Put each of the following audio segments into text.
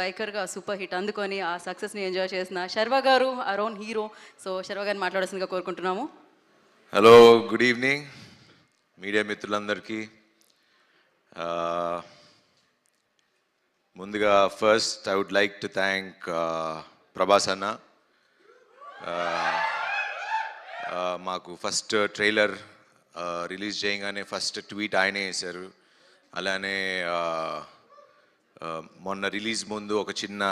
బైకర్గా super hit అందుకొని ఆ సక్సెస్ని ఎంజాయ్ చేసిన శర్వ గారు our own hero. So Sharwa గారిని మాట్లాడాల్సిందిగా కోరుకుంటున్నాము. హలో, గుడ్ ఈవినింగ్ మీడియా మిత్రులందరికీ. ముందుగా first I would like to thank Prabhas అన్న. మాకు ఫస్ట్ ట్రైలర్ రిలీజ్ చేయగానే ఫస్ట్ ట్వీట్ ఆయనే వేశారు. అలానే మొన్న రిలీజ్ ముందు ఒక చిన్న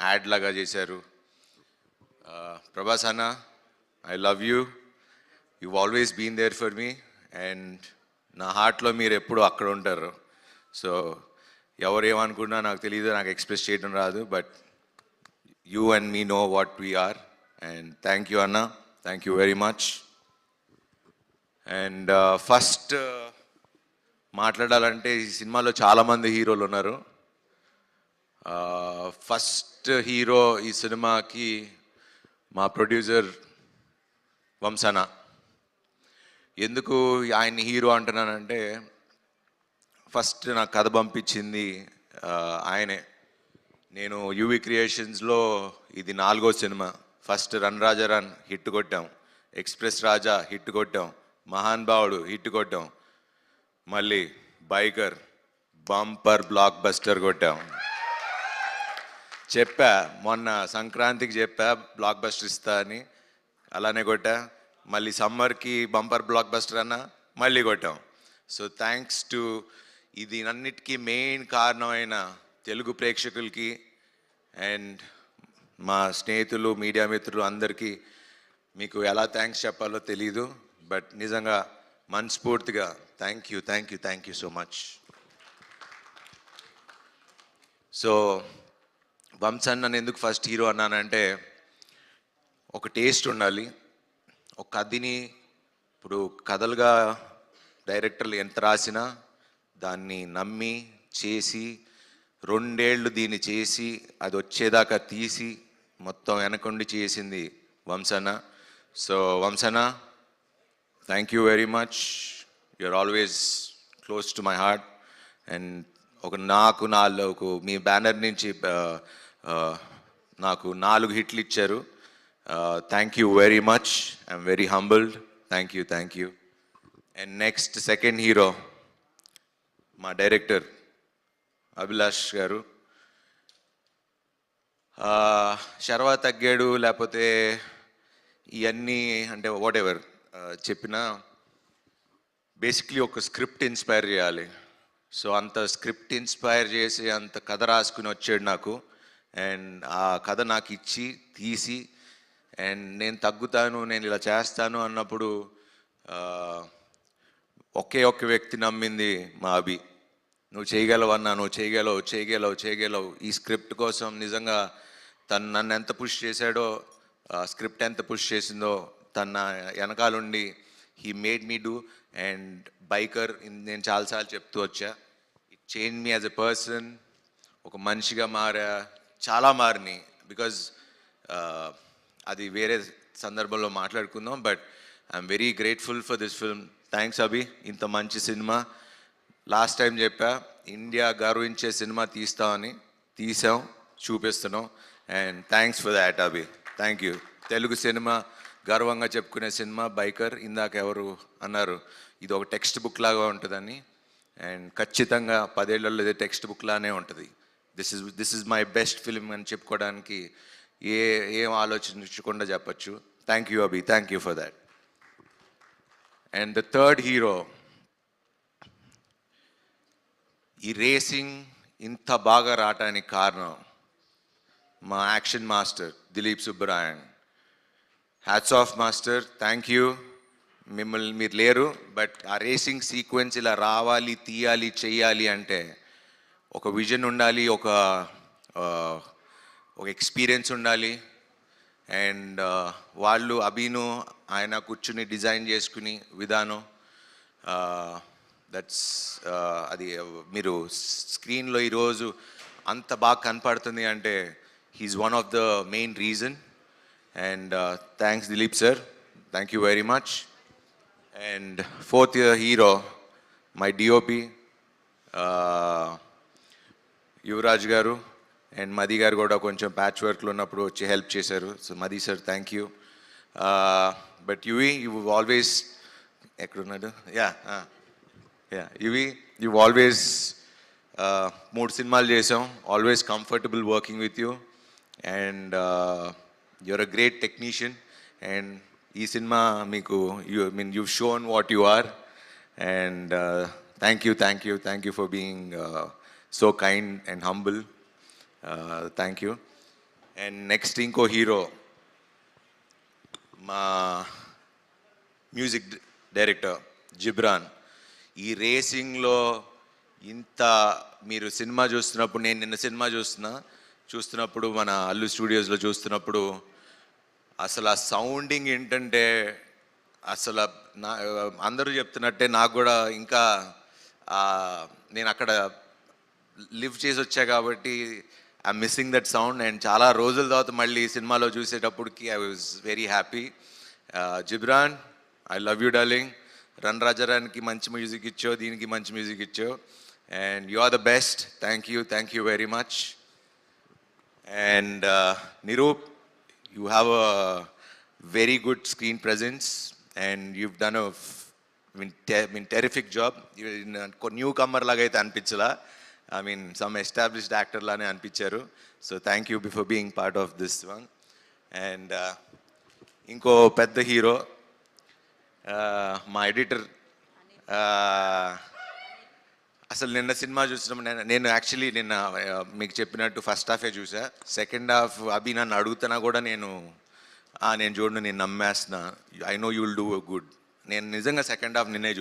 యాడ్ లాగా చేశారు. ప్రభాస్ అన్న, I love you. you've always been there for me and నా హార్ట్లో మీరు ఎప్పుడు అక్కడ ఉంటారు. సో ఎవరేమనుకున్నా నాకు తెలియదు, నాకు ఎక్స్ప్రెస్ చేయడం రాదు, but you and me know what we are. And thank you అన్న, thank you very much. And first మాట్లాడాలంటే ఈ సినిమాలో చాలామంది హీరోలు ఉన్నారు. ఫస్ట్ హీరో ఈ సినిమాకి మా ప్రొడ్యూసర్ వంశన. ఎందుకు ఆయన్ని హీరో అంటున్నానంటే, ఫస్ట్ నాకు కథ పంపించింది ఆయనే. నేను యూవి క్రియేషన్స్లో ఇది 4వ సినిమా. ఫస్ట్ రన్ రాజా రన్ హిట్ కొట్టాం, ఎక్స్ప్రెస్ రాజా హిట్ కొట్టాం, మహాన్ భావుడు హిట్ కొట్టాం, మళ్ళీ బైకర్ బంపర్ బ్లాక్ బస్టర్ కొట్టాం. చెప్పా మొన్న సంక్రాంతికి చెప్పా బ్లాక్ బస్టర్ ఇస్తా అని, అలానే కొట్టా. మళ్ళీ సమ్మర్కి బంపర్ బ్లాక్ బస్టర్ అన్న మళ్ళీ కొట్టాం. సో థ్యాంక్స్ టు ఇది అన్నిటికీ మెయిన్ కారణమైన తెలుగు ప్రేక్షకులకి అండ్ మా స్నేహితులు మీడియా మిత్రులు అందరికీ మీకు ఎలా థ్యాంక్స్ చెప్పాలో తెలీదు, బట్ నిజంగా మనస్ఫూర్తిగా thank you, thank you, thank you so much. So Vamshan నన్ను ఎందుకు ఫస్ట్ హీరో అన్నానంటే, ఒక టేస్ట్ ఉండాలి. ఒక కథని ఇప్పుడు కథలుగా డైరెక్టర్లు ఎంత రాసినా దాన్ని నమ్మి చేసి 2 ఏళ్ళు దీన్ని చేసి అది వచ్చేదాకా తీసి మొత్తం వెనకుండి చేసింది Vamshana. So Vamshana, thank you very much. You're always close to my heart. And నాకు 4 మీ బ్యానర్ నుంచి నాకు 4 హిట్లు ఇచ్చారు. Thank you very much. I'm very humbled. Thank you, thank you. And next, second hero, my director, Abhilash garu. Sharva తగ్గాడు లేకపోతే ఇవన్నీ అంటే what ever చెప్పినా, basically ఒక స్క్రిప్ట్ ఇన్స్పైర్ చేయాలి. సో అంత స్క్రిప్ట్ ఇన్స్పైర్ చేసి అంత కథ రాసుకుని వచ్చాడు నాకు. అండ్ ఆ కథ నాకు ఇచ్చి తీసి అండ్ నేను తగ్గుతాను, నేను ఇలా చేస్తాను అన్నప్పుడు ఒకే ఒక్క వ్యక్తి నమ్మింది మా అభి. నువ్వు చేయగలవు అన్నా, నువ్వు చేయగలవు, చేయగలవు, చేయగలవు. ఈ స్క్రిప్ట్ కోసం నిజంగా తను నన్ను ఎంత పుష్ చేశాడో, స్క్రిప్ట్ ఎంత పుష్ చేసిందో తన వెనకాలండి he made me do. And biker నేను చాలాసార్లు చెప్తూ వచ్చా, it change me as a person. ఒక మనిషిగా మారా, చాలా మారినాయి. బికాజ్ అది వేరే సందర్భంలో మాట్లాడుకుందాం, but I'm very grateful for this film. Thanks Abhi, ఇంత మంచి సినిమా. లాస్ట్ టైం చెప్పా ఇండియా గర్వించే సినిమా తీస్తామని, తీసాం, చూపిస్తున్నాం. And thanks for that Abhi, thank you. Telugu సినిమా గర్వంగా చెప్పుకునే సినిమా బైకర్. ఇందాక ఎవరు అన్నారు ఇది ఒక టెక్స్ట్ బుక్ లాగా ఉంటుందని, అండ్ ఖచ్చితంగా 10 ఏళ్లలో ఇది టెక్స్ట్ బుక్ లానే ఉంటుంది. This is my best film అని చెప్పుకోవడానికి ఏం ఆలోచించకుండా చెప్పచ్చు. Thank you Abhi, thank you for that. And the third hero, ఈ రేసింగ్ ఇంత బాగా రావటానికి కారణం మా action master Dilip Subbarayan. Hats off master, thank you. మిమ్మల్ని మీరు లేరు, బట్ ఆ రేసింగ్ సీక్వెన్స్ ఇలా రావాలి, తీయాలి, చెయ్యాలి అంటే ఒక విజన్ ఉండాలి, ఒక ఎక్స్పీరియన్స్ ఉండాలి. అండ్ వాళ్ళు అభిను ఆయన కూర్చుని డిజైన్ చేసుకుని విధానం, దట్స్ అది మీరు స్క్రీన్లో ఈరోజు అంత బాగా కనపడుతుంది అంటే he's one of the main reason. And thanks Dileep sir, thank you very much. And fourth hero my DOP Yuvraj గారు. అండ్ మది గారు కూడా కొంచెం ప్యాచ్ వర్క్లో ఉన్నప్పుడు వచ్చి హెల్ప్ చేశారు. So Madhi sir thank you. But Yuvi you always ఎక్కడున్నాడు యా యువి యూ ఆల్వేస్ 3 సినిమాలు చేసాం, always comfortable working with you and you're a great technician. And ఈ సినిమా మీకు you shown what you are and thank you for being so kind and humble. Thank you. And next ఇంకో hero మా music director Ghibran. ఈ రేసింగ్లో ఇంత మీరు cinema చూస్తున్నప్పుడు, నేను నిన్న సినిమా చూస్తున్నప్పుడు మన అల్లు స్టూడియోస్లో చూస్తున్నప్పుడు అసలు ఆ సౌండింగ్ ఏంటంటే అసలు నా అందరూ చెప్తున్నట్టే నాకు కూడా ఇంకా నేను అక్కడ లివ్ చేసి వచ్చా కాబట్టి I'm missing that sound. And చాలా రోజుల తర్వాత మళ్ళీ సినిమాలో చూసేటప్పటికి I was very happy. Ghibran, I love you darling. Run రాజారానికి మంచి మ్యూజిక్ ఇచ్చావు, దీనికి మంచి మ్యూజిక్ ఇచ్చావు and you are the best. Thank you very much. And Nirup, you have a very good screen presence and you've done a terrific job. Newcomer లాగా అయితే అనిపించలా, I mean some established actor లానే అనిపించారు. So thank you before being part of this one. And ఇంకో పెద్ద hero మా editor. అసలు నిన్న సినిమా చూసినప్పుడు నేను యాక్చువల్లీ నిన్న మీకు చెప్పినట్టు ఫస్ట్ హాఫే చూసా. సెకండ్ హాఫ్ అభి నన్ను అడుగుతున్నా కూడా నేను చూడను, నేను నమ్మేస్తున్నా, I know you will do good. నేను నిజంగా సెకండ్ హాఫ్ నిన్నే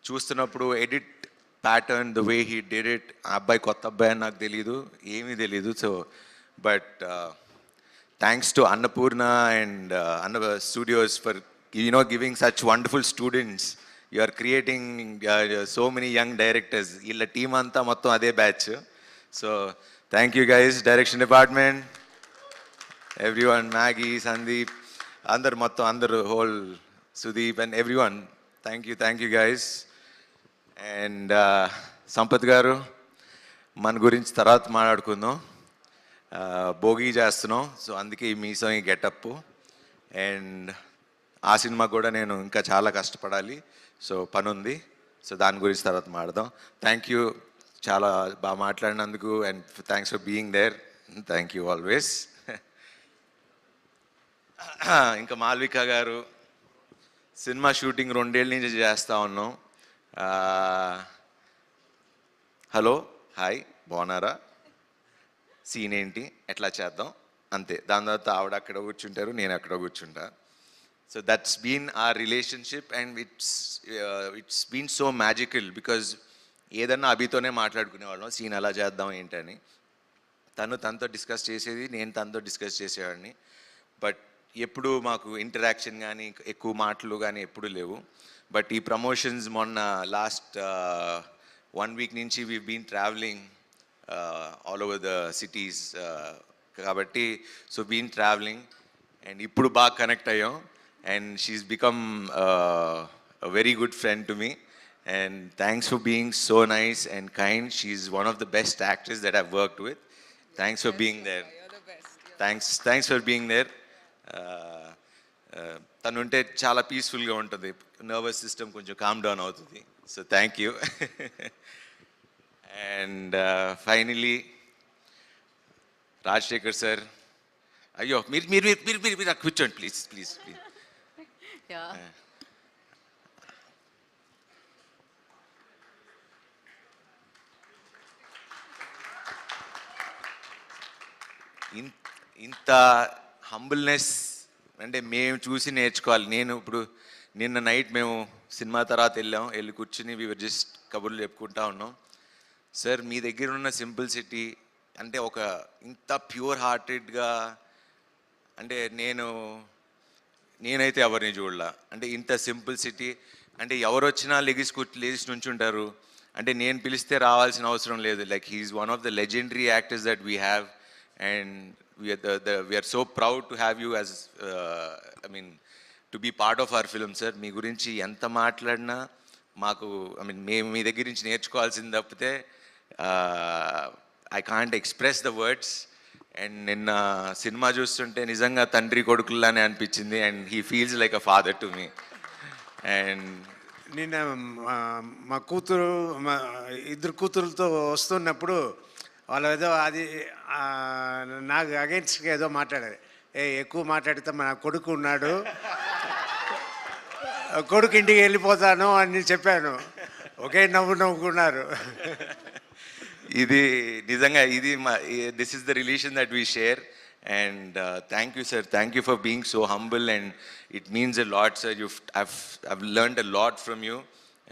చూస్తున్నప్పుడు edit pattern, the way he did it, ఆ అబ్బాయి కొత్త అబ్బాయి అని నాకు తెలీదు, ఏమీ తెలీదు. So but thanks to Annapurna and Anna studios for giving such wonderful students. You are creating so many young directors. వీళ్ళ టీం అంతా మొత్తం అదే batch. So thank you guys, direction department, everyone, Maggie, Sandeep, అందరు whole Sudeep and everyone, thank you guys. And Sampath గారు, మన గురించి తర్వాత మాట్లాడుకుందాం. భోగి చేస్తున్నాం, సో అందుకే ఈ మీసం, ఈ గెటప్. అండ్ ఆ సినిమా కూడా నేను ఇంకా చాలా కష్టపడాలి, సో పని ఉంది. సో దాని గురించి తర్వాత మాట్లాడదాం. థ్యాంక్ యూ, చాలా బాగా మాట్లాడినందుకు and thanks for being there. Thank you always. ఇంకా మాల్విక గారు, సినిమా షూటింగ్ 2 ఏళ్ళ నుంచి చేస్తూ ఉన్నాం. హలో, హాయ్, బాగున్నారా, సీన్ ఏంటి, ఎట్లా చేద్దాం, అంతే. దాని తర్వాత ఆవిడ అక్కడ కూర్చుంటారు, నేను అక్కడ కూర్చుంటా. So that's been our relationship and it's been so magical because ఏదన్నా అభితోనే మాట్లాడుకునేవాళ్ళం, సీన్ ఎలా చేద్దాం ఏంటని. తనతో డిస్కస్ చేసేది, నేను తనతో డిస్కస్ చేసేవాడిని. బట్ ఎప్పుడు మాకు ఇంటరాక్షన్ కానీ ఎక్కువ మాటలు కానీ ఎప్పుడు లేవు. బట్ ఈ ప్రమోషన్స్ మొన్న లాస్ట్ 1 వీక్ నుంచి we been travelling all over the cities కాబట్టి సో బీన్ ట్రావెలింగ్ అండ్ ఇప్పుడు బాగా కనెక్ట్ అయ్యాం. And she's become a very good friend to me and thanks for being so nice and kind. She's one of the best actors that I've worked with. Thanks for being there. You're the best. Thanks for being there. తను ఉంటే చాలా పీస్ఫుల్గా ఉంటుంది, nervous system కొంచెం calm down అవుతుంది. So thank you. And finally Rajasekhar sir, అయ్యో మీరు కూర్చోండి ప్లీజ్. యా, ఇంత హంబుల్నెస్ అంటే మేము చూసి నేర్చుకోవాలి. నేను ఇప్పుడు నిన్న నైట్ మేము సినిమా తర్వాత వెళ్ళి కూర్చుని వీ వర్ జస్ట్ కబుర్లు చెప్పుకుంటా ఉన్నాం. సార్ మీ దగ్గర ఉన్న సింపుల్సిటీ అంటే ఒక ఇంత ప్యూర్ హార్టెడ్గా అంటే నేనైతే ఎవరిని చూడలా. అంటే ఇంత సింపుల్సిటీ అంటే ఎవరు వచ్చినా లేచి నుంచుంటారు. అంటే నేను పిలిస్తే రావాల్సిన అవసరం లేదు. Like he's one of the legendary actors that we have and we are so proud to have you as I mean to be part of our film. Sir, మీ గురించి ఎంత మాట్లాడినా మాకు మేము మీ దగ్గర నుంచి నేర్చుకోవాల్సింది తప్పితే I can't express the words. And నిన్న సినిమా చూస్తుంటే నిజంగా తండ్రి కొడుకుల్లానే అనిపించింది. And he feels like a father to me. And నిన్న మా కూతురు మా ఇద్దరు కూతురులతో వస్తున్నప్పుడు వాళ్ళు ఏదో అది నాకు అగైన్స్ట్గా ఏదో మాట్లాడారు. ఎక్కువ మాట్లాడితే మా కొడుకు ఉన్నాడు, కొడుకు ఇంటికి వెళ్ళిపోతాను అని చెప్పాను. ఒకే నవ్వుకున్నారు. ఇది నిజంగా ఇది మా this is the relation that we share. And thank you sir, thank you for being so humble. And it means a lot sir. I've learned a lot from you.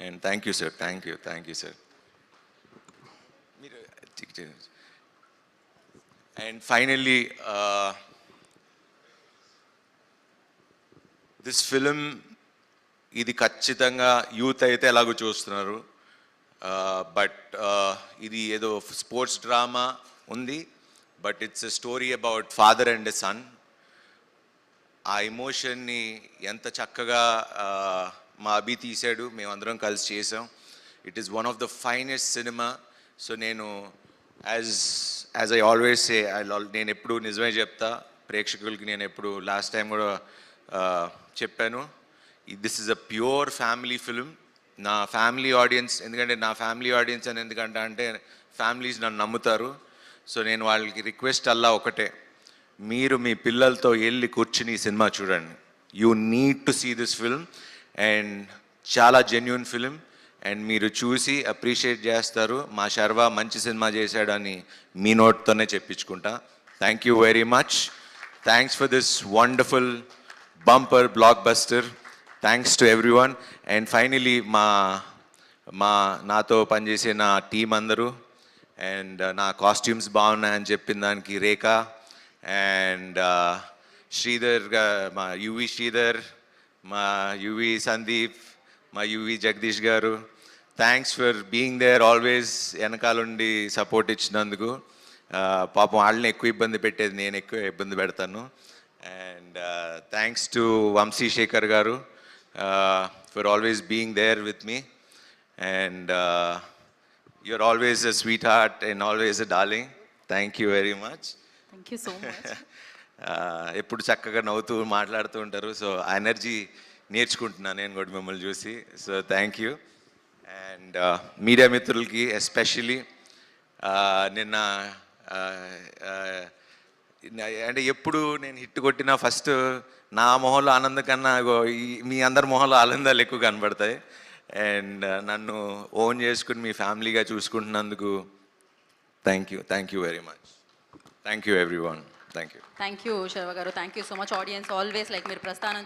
And thank you sir, thank you sir. And finally, this film, ఇది ఖచ్చితంగా youth అయితే ఎలాగో చూస్తున్నారు. But ఇది ఏదో sports drama ఉంది, but it's a story about father and a son. ఆ ఎమోషన్ని ఎంత చక్కగా మా అభి తీశాడు, మేమందరం కలిసి చేసాం. It is one of the finest cinema. So నేను యాజ్ ఐ ఆల్వేస్ సే, నేను ఎప్పుడు నిజమే చెప్తా ప్రేక్షకులకి. నేను ఎప్పుడు లాస్ట్ టైం కూడా చెప్పాను, this is a pure family film. నా ఫ్యామిలీ ఆడియన్స్, ఎందుకంటే నా ఫ్యామిలీ ఆడియన్స్ అని ఎందుకంటే అంటే ఫ్యామిలీస్ నన్ను నమ్ముతారు. సో నేను వాళ్ళకి రిక్వెస్ట్ అల్లా ఒకటే, మీరు మీ పిల్లలతో వెళ్ళి కూర్చుని ఈ సినిమా చూడండి. You need to see this film. And చాలా జెన్యున్ ఫిల్మ్. అండ్ మీరు చూసి అప్రిషియేట్ చేస్తారు. మా శర్వా మంచి సినిమా చేశాడని మీ నోట్తోనే చెప్పించుకుంటా. Thank you very much. Thanks for this wonderful bumper blockbuster. Thanks to everyone. And finally నాతో పనిచేసే నా టీం అందరూ, అండ్ నా కాస్ట్యూమ్స్ బాగున్నాయని చెప్పిన దానికి రేఖ అండ్ శ్రీధర్, మా యువి శ్రీధర్, మా యువి సందీప్, మా UV Jagadish garu, thanks for being there always. వెనకాలండి సపోర్ట్ ఇచ్చినందుకు. పాపం వాళ్ళని ఎక్కువ ఇబ్బంది పెట్టేది నేను ఎక్కువ ఇబ్బంది పెడతాను. And thanks to Vamsi Shekhar గారు for always being there with me. And you're always a sweetheart and always a darling. Thank you very much. Thank you so much. ఎప్పుడు చక్కగా నవ్వుతూ మాట్లాడుతూ ఉంటారు. సో ఆ ఎనర్జీ నేర్చుకుంటున్నాను నేను కూడా మిమ్మల్ని చూసి. So thank you. And media మిత్రులకి ఎస్పెషలీ నిన్న అంటే ఎప్పుడు నేను హిట్ కొట్టినా ఫస్ట్ నా మొహంలో ఆనందం కన్నా మీ అందరి మొహంలో ఆనందాలు ఎక్కువ కనబడతాయి. అండ్ నన్ను ఓన్ చేసుకుని మీ ఫ్యామిలీగా చూసుకుంటున్నందుకు thank you very much. Thank you everyone. Thank you Sharwa garu. Thank you so much. Audience always like మీరు ప్రస్థానం